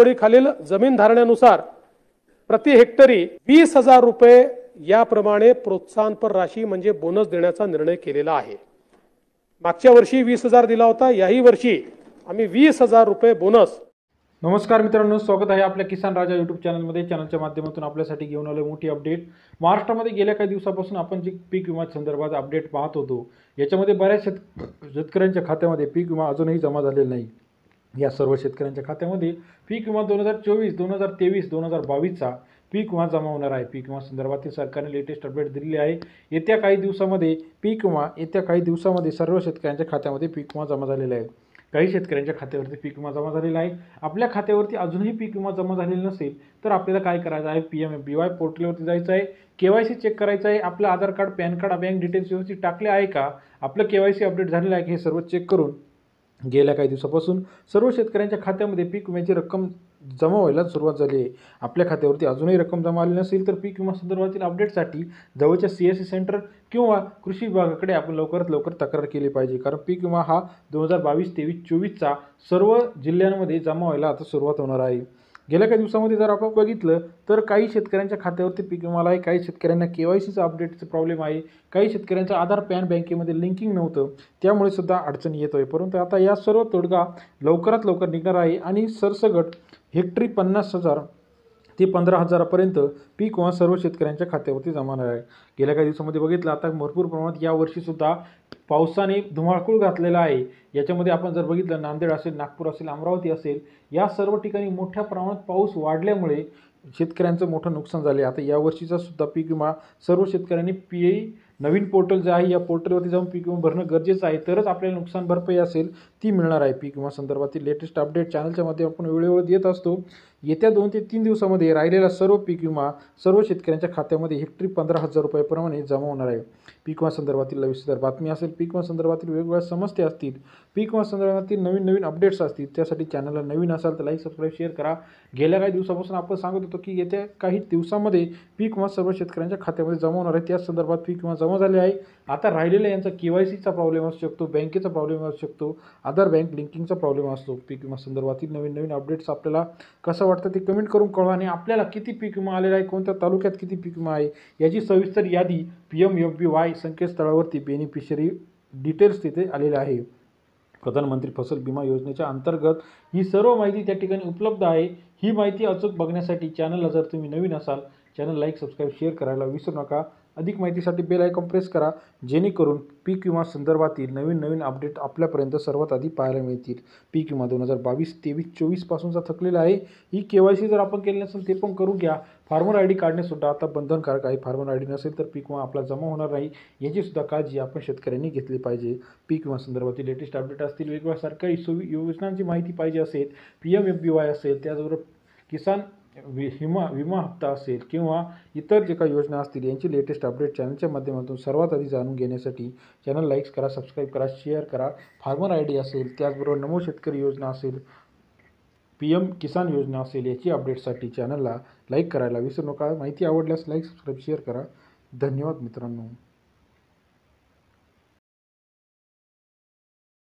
खालील जमीन धारण्यानुसार प्रति हेक्टरी 20,000 रुपये याप्रमाणे प्रोत्साहनपर राशी म्हणजे बोनस देण्याचा निर्णय केलेला आहे। मागच्या वर्षी 20,000 दिला होता, याही वर्षी आम्ही 20,000 रुपये बोनस। नमस्कार मित्रांनो, स्वागत आहे आपल्या किसान राजा यूट्यूब चॅनलमध्ये। चॅनलच्या माध्यमातून आपल्यासाठी घेऊन आलो मोठी अपडेट। महाराष्ट्रामध्ये गेल्या काही दिवसापासून आपण जी पीक विमा संदर्भात अपडेट पाहत होतो, याच्यामध्ये बऱ्याच शेतकऱ्यांच्या खात्यामध्ये पीक विमा अजूनही जमा झालेला नाही। या सर्व शेतकऱ्यांच्या खात्यामध्ये पीक विमा 2024, 2023, 2022चा पीक विमा जमा होणार आहे। पीक विमा संदर्भातील सरकारने लेटेस्ट अपडेट दिलेली आहे। येत्या काही दिवसामध्ये सर्व शेतकऱ्यांच्या खात्यामध्ये पीक विमा जमा झालेला आहे। काही शेतकऱ्यांच्या खात्यावरती पीक विमा जमा झालेला आहे। आपल्या खात्यावरती अजूनही पीक विमा जमा झालेला नसेल तर आपल्याला काय करायचं आहे, PMFBY पोर्टलवरती जायचं आहे, KYC चेक करायचं आहे, आपलं Aadhaar card, PAN card, bank details व्यवस्थित टाकले आहे का, आपलं KYC अपडेट झालेलं आहे की हे सर्व चेक करून गेल्या काही दिवसापासून सर्व शेतकऱ्यांच्या खात्यामध्ये पीक विम्याची रक्कम जमा व्हायला सुरुवात झाली आहे। आपल्या खात्यावरती अजूनही रक्कम जमा आली नसेल तर पीक विमा संदर्भातील अपडेटसाठी जवळच्या CSC सेंटर किंवा कृषी विभागाकडे आपण लवकरात लवकर तक्रार केली पाहिजे, कारण पीक विमा हा 2022, 23, 24चा सर्व जिल्ह्यांमध्ये जमा व्हायला आता सुरुवात होणार आहे। गेल्या काही दिवसामध्ये जर आपण बघितलं तर काही शेतकऱ्यांच्या खात्यावरती पीक विमा आहे, काही शेतकऱ्यांना KYCचा अपडेटचा प्रॉब्लेम आहे, काही शेतकऱ्यांचं आधार पॅन बँकेमध्ये लिंकिंग नव्हतं, त्यामुळे सुद्धा अडचणी येतोय। परंतु आता या सर्व तोडगा लवकरात लवकर निघणार आहे आणि सरसगट हेक्टरी 50,000 ते 15,000पर्यंत पीक विमा सर्व शेतकऱ्यांच्या खात्यावरती जमा होणार आहे। गेल्या काही दिवसामध्ये बघितलं आता भरपूर प्रमाणात यावर्षी सुद्धा पावसाने धुमाकूळ घातलेला आहे। याच्यामध्ये आपण जर बघितलं नांदेड असेल, नागपूर असेल, अमरावती असेल, या सर्व ठिकाणी मोठ्या प्रमाणात पाऊस वाढल्यामुळे शेतकऱ्यांचं मोठं नुकसान झाले। आता यावर्षीचा सुद्धा पीक विमा सर्व शेतकऱ्यांनी PI नवीन पोर्टल जे आहे या पोर्टलवरती जाऊन पीक विमा भरणं गरजेचं आहे, तरच आपल्याला नुकसान भरपाई असेल ती मिळणार आहे। पीक विमा संदर्भातील लेटेस्ट अपडेट चॅनलच्या माध्यमातून वेळोवेळी देत असतो। येत्या 2 ते 3 दिवसामध्ये राहिलेला सर्व पीक विमा सर्व शेतकऱ्यांच्या खात्यामध्ये हेक्टरी 15,000 रुपयाप्रमाणे जमा होणार आहे। पीक विमा संदर्भातील सविस्तर बातमी असेल, पीक विमा संदर्भातील वेगवेगळ्या समस्या असतील, पीक विमा संदर्भातील नवीन अपडेट्स असतील, त्यासाठी चॅनलला नवीन असाल तर लाईक, सबस्क्राईब, शेअर करा। गेल्या काही दिवसापासून आपण सांगत होतो की येत्या काही दिवसामध्ये पीक विमा सर्व शेतकऱ्यांच्या खात्यामध्ये जमा होणार आहे। त्या संदर्भात पीक विमा जमा झाले आहे। आता राहिलेल्या यांचा KYCचा प्रॉब्लेम असू शकतो, बँकेचा प्रॉब्लेम असू शकतो, आधार बँक लिंकिंगचा प्रॉब्लेम असतो। पीक विमा संदर्भातील नवीन अपडेट्स आपल्याला कसं वाटतं ते कमेंट करून कळवा आणि आपल्याला किती पीक विमा आलेला आहे, कोणत्या तालुक्यात किती पीक विमा आहे याची सविस्तर यादी PMFBY संकेतस्थळावरती बेनिफिशरी डिटेल्स तिथे आलेले आहे। प्रधानमंत्री फसल बीमा योजनेच्या अंतर्गत ही सर्व माहिती त्या ठिकाणी उपलब्ध आहे। ही माहिती अचूक बघण्यासाठी चॅनलला जर तुम्ही नवीन असाल, चॅनल लाईक, सबस्क्राईब, शेअर करायला विसरू नका। अधिक माहितीसाठी बेल आयकॉन प्रेस करा, जेणेकरून पीक विमा संदर्भातील नवीन अपडेट आपल्यापर्यंत सर्वात आधी पाहायला मिळतील। पीक विमा 2022, 23, 24 पासूनचा थकलेला आहे। ही KYC जर आपण केली नसेल ते पण करून घ्या। फार्मर ID काढणे सुद्धा आता बंधनकारक आहे। फार्मर ID नसेल तर पीक विमा आपला जमा होणार नाही, याची सुद्धा काळजी आपण शेतकऱ्यांनी घेतली पाहिजे। पीक विमा संदर्भातील लेटेस्ट अपडेट असतील, वेगवेगळ्या सरकारी योजनांची माहिती पाहिजे असेल, PMFBY असेल, त्याचबरोबर किसान विमा हप्ता असेल किंवा इतर जे काही योजना असतील, यांची लेटेस्ट अपडेट चॅनलच्या माध्यमातून सर्वात आधी जाणून घेण्यासाठी चॅनल लाईक करा, सबस्क्राईब करा, शेअर करा। फार्मर ID असेल, त्याचबरोबर नमो शेतकरी योजना असेल, PM किसान योजना असेल, याची अपडेटसाठी चॅनलला लाईक करायला विसरू नका। माहिती आवडल्यास लाईक, सबस्क्राईब, शेअर करा। धन्यवाद मित्रांनो।